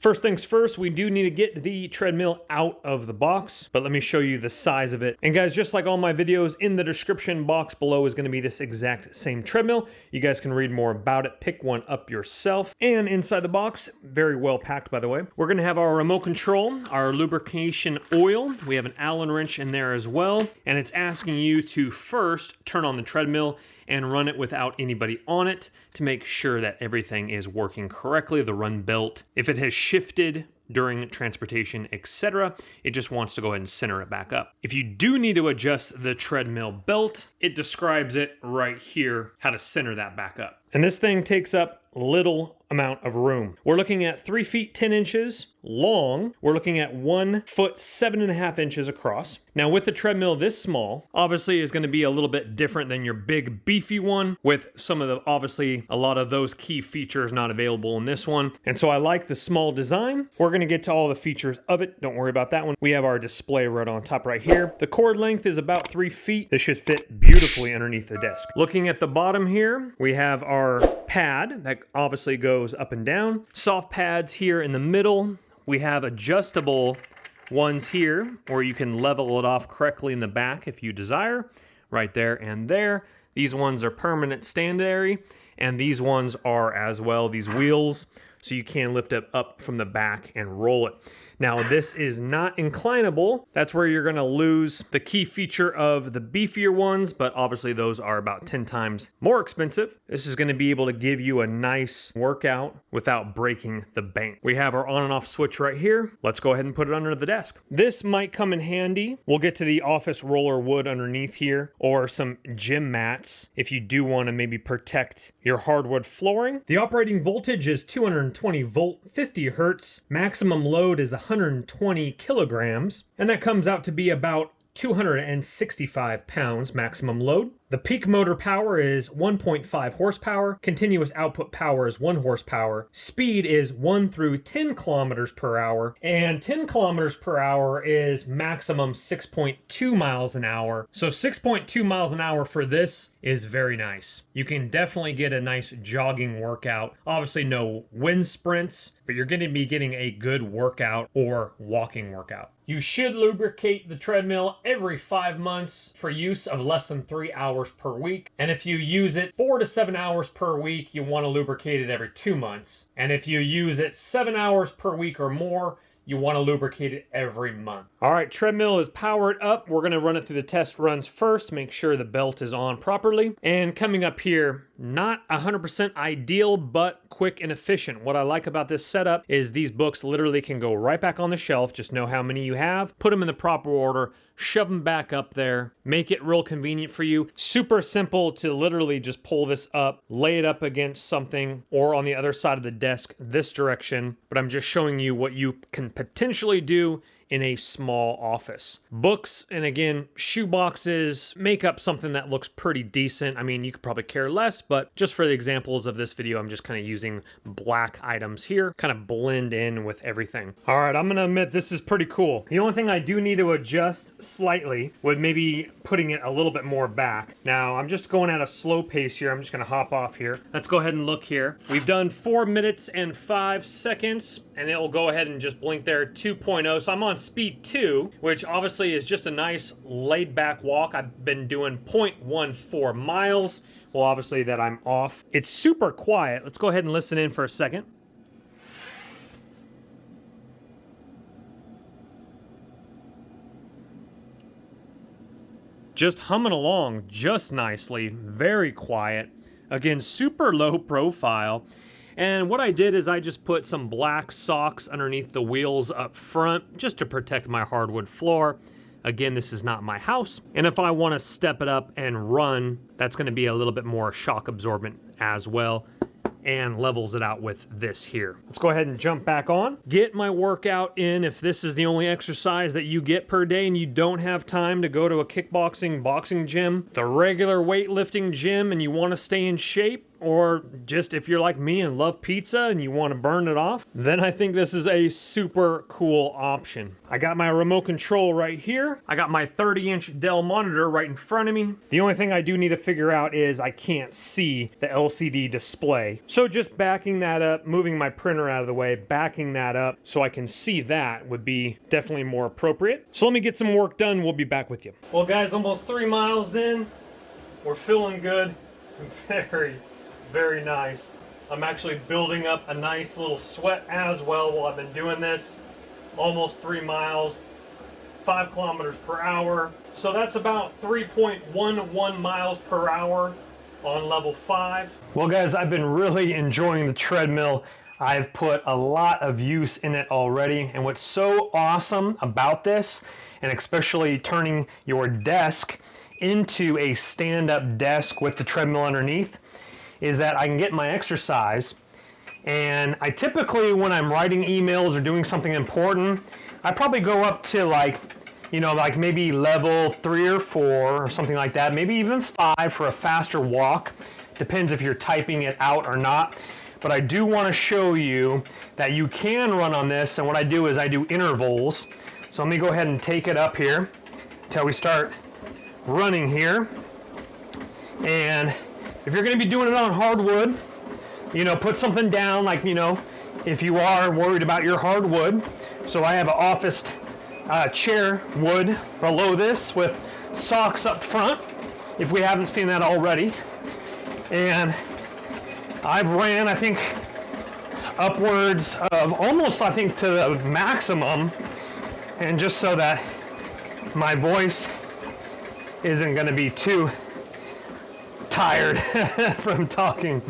First things first, we do need to get the treadmill out of the box, but let me show you the size of it. And guys, just like all my videos, in the description box below is going to be this exact same treadmill. You guys can read more about it, pick one up yourself. And inside the box, very well packed by the way, we're going to have our remote control, our lubrication oil. We have an Allen wrench in there as well. And it's asking you to first turn on the treadmill and run it without anybody on it to make sure that everything is working correctly, the run belt. If it has shifted during transportation, etc., it just wants to go ahead and center it back up. If you do need to adjust the treadmill belt, it describes it right here, how to center that back up. And this thing takes up little amount of room. We're looking at 3 feet 10 inches long. We're looking at 1 foot 7.5 inches across. Now with the treadmill this small, obviously is going to be a little bit different than your big beefy one, with some of the, obviously a lot of those key features not available in this one. And so I like the small design. We're going to get to all the features of it. Don't worry about that one. We have our display right on top right here. The cord length is about 3 feet. This should fit beautifully underneath the desk. Looking at the bottom here, we have our pad that obviously goes up and down. Soft pads here in the middle. We have adjustable ones here where you can level it off correctly in the back if you desire, right there and there. These ones are permanent standard, and these ones are as well, these wheels, so you can lift it up from the back and roll it. Now this is not inclinable. That's where you're gonna lose the key feature of the beefier ones, but obviously those are about 10 times more expensive. This is gonna be able to give you a nice workout without breaking the bank. We have our on and off switch right here. Let's go ahead and put it under the desk. This might come in handy. We'll get to the office roller wood underneath here, or some gym mats if you do wanna maybe protect your hardwood flooring. The operating voltage is 220 volt, 50 hertz. Maximum load is 120 kilograms, and that comes out to be about 265 pounds maximum load. The peak motor power is 1.5 horsepower. Continuous output power is 1 horsepower. Speed is 1 through 10 kilometers per hour. And 10 kilometers per hour is maximum 6.2 miles an hour. So 6.2 miles an hour for this is very nice. You can definitely get a nice jogging workout. Obviously no wind sprints, but you're going to be getting a good workout or walking workout. You should lubricate the treadmill every 5 months for use of less than 3 hours per week. And if you use it 4 to 7 hours per week, you want to lubricate it every 2 months. And if you use it 7 hours per week or more, you want to lubricate it every month. All right, treadmill is powered up. We're going to run it through the test runs first, make sure the belt is on properly. And coming up here, not 100% ideal, but quick and efficient. What I like about this setup is these books literally can go right back on the shelf. Just know how many you have, put them in the proper order, shove them back up there, make it real convenient for you. Super simple to literally just pull this up, lay it up against something, or on the other side of the desk this direction. But I'm just showing you what you can potentially do in a small office. Books, and again, shoe boxes make up something that looks pretty decent. I mean, you could probably care less, but just for the examples of this video, I'm just kind of using black items here, kind of blend in with everything. All right, I'm gonna admit this is pretty cool. The only thing I do need to adjust slightly would maybe putting it a little bit more back. Now, I'm just going at a slow pace here. I'm just gonna hop off here. Let's go ahead and look here. We've done 4 minutes and 5 seconds, and it will go ahead and just blink there 2.0. So I'm on speed 2, which obviously is just a nice laid back walk. I've been doing 0.14 miles. Well, obviously that I'm off. It's super quiet. Let's go ahead and listen in for a second. Just humming along just nicely, very quiet. Again, super low profile. And what I did is I just put some black socks underneath the wheels up front just to protect my hardwood floor. Again, this is not my house. And if I want to step it up and run, that's going to be a little bit more shock absorbent as well, and levels it out with this here. Let's go ahead and jump back on. Get my workout in. If this is the only exercise that you get per day and you don't have time to go to a kickboxing, boxing gym, the regular weightlifting gym, and you want to stay in shape, or just if you're like me and love pizza and you want to burn it off, then I think this is a super cool option. I got my remote control right here. I got my 30-inch Dell monitor right in front of me. The only thing I do need to figure out is I can't see the LCD display. So just backing that up, moving my printer out of the way, backing that up so I can see that would be definitely more appropriate. So let me get some work done. We'll be back with you. Well guys, almost 3 miles in. We're feeling good. Very, very nice. I'm actually building up a nice little sweat as well while I've been doing this. Almost 3 miles, 5 kilometers per hour. So that's about 3.11 miles per hour on level 5. Well guys, I've been really enjoying the treadmill. I've put a lot of use in it already. And what's so awesome about this, and especially turning your desk into a stand-up desk with the treadmill underneath, is that I can get my exercise. And I typically, when I'm writing emails or doing something important, I probably go up to like maybe level 3 or 4 or something like that, maybe even 5 for a faster walk. Depends if you're typing it out or not. But I do want to show you that you can run on this, and what I do is I do intervals. So let me go ahead and take it up here until we start running here. And if you're going to be doing it on hardwood, put something down, like, if you are worried about your hardwood. So I have an office chair wood below this with socks up front, if we haven't seen that already. And I've ran, I think, upwards of almost, I think, to the maximum, and just so that my voice isn't going to be too tired from talking.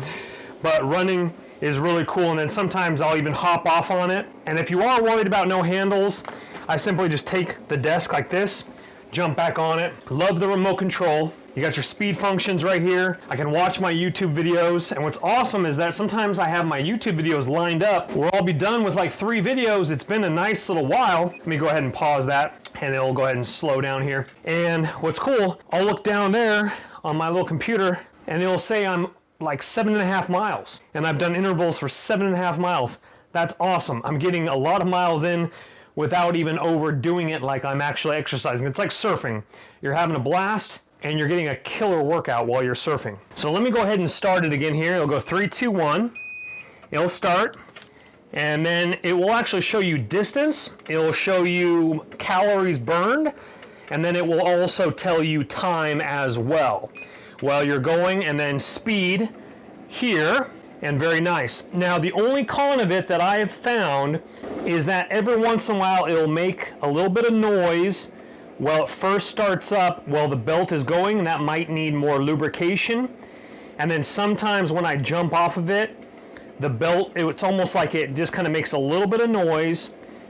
But running is really cool, and then sometimes I'll even hop off on it. And if you are worried about no handles, I simply just take the desk like this, jump back on it. Love the remote control. You got your speed functions right here. I can watch my YouTube videos, and what's awesome is that sometimes I have my YouTube videos lined up where I'll be done with like 3 videos. It's been a nice little while. Let me go ahead and pause that, and it'll go ahead and slow down here. And what's cool, I'll look down there on my little computer, and it'll say I'm like 7.5 miles, and I've done intervals for 7.5 miles. That's awesome. I'm getting a lot of miles in without even overdoing it like I'm actually exercising. It's like surfing. You're having a blast, and you're getting a killer workout while you're surfing. So let me go ahead and start it again here. It'll go 3, 2, 1. It'll start, and then it will actually show you distance. It'll show you calories burned, and then it will also tell you time as well while you're going, and then speed here, and very nice. Now, the only con of it that I have found is that every once in a while it'll make a little bit of noise while it first starts up, while the belt is going, and that might need more lubrication. And then sometimes when I jump off of it, the belt, it's almost like it just kind of makes a little bit of noise,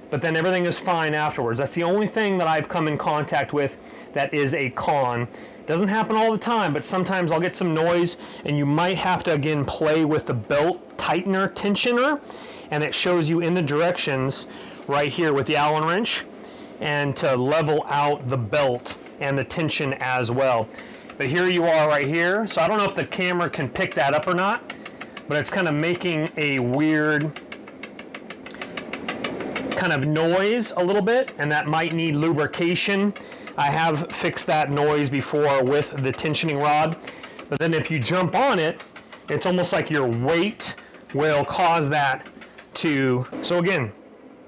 but then everything is fine afterwards. That's the only thing that I've come in contact with that is a con. Doesn't happen all the time, but sometimes I'll get some noise, and you might have to again play with the belt tightener, tensioner, and it shows you in the directions right here with the Allen wrench, and to level out the belt and the tension as well. But here you are right here. So I don't know if the camera can pick that up or not, but it's kind of making a weird kind of noise a little bit, and that might need lubrication. I have fixed that noise before with the tensioning rod, but then if you jump on it, it's almost like your weight will cause that to, so again,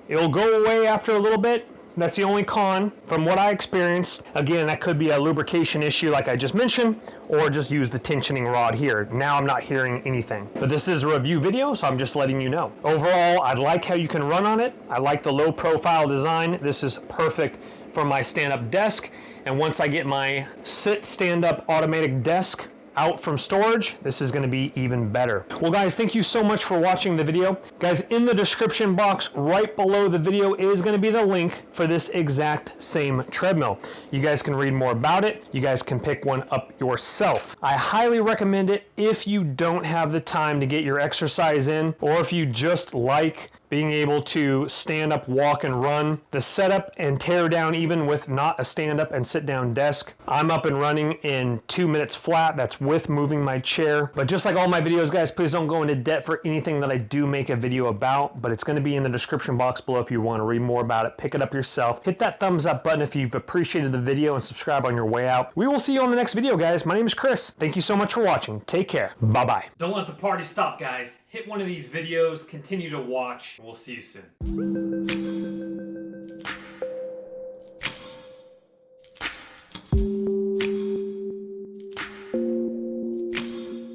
it'll go away after a little bit. That's the only con from what I experienced. Again, that could be a lubrication issue like I just mentioned, or just use the tensioning rod here. Now I'm not hearing anything. But this is a review video, so I'm just letting you know. Overall, I like how you can run on it. I like the low profile design. This is perfect for my stand-up desk. And once I get my stand-up automatic desk out from storage, this is going to be even better. Well guys, thank you so much for watching the video. Guys, in the description box right below the video is going to be the link for this exact same treadmill. You guys can read more about it. You guys can pick one up yourself. I highly recommend it if you don't have the time to get your exercise in, or if you just like being able to stand up, walk, and run. The setup and tear down even with not a stand up and sit down desk. I'm up and running in 2 minutes flat. That's with moving my chair. But just like all my videos, guys, please don't go into debt for anything that I do make a video about, but it's going to be in the description box below if you want to read more about it. Pick it up yourself. Hit that thumbs up button if you've appreciated the video and subscribe on your way out. We will see you on the next video, guys. My name is Chris. Thank you so much for watching. Take care. Bye-bye. Don't let the party stop, guys. Hit one of these videos, continue to watch, and we'll see you soon.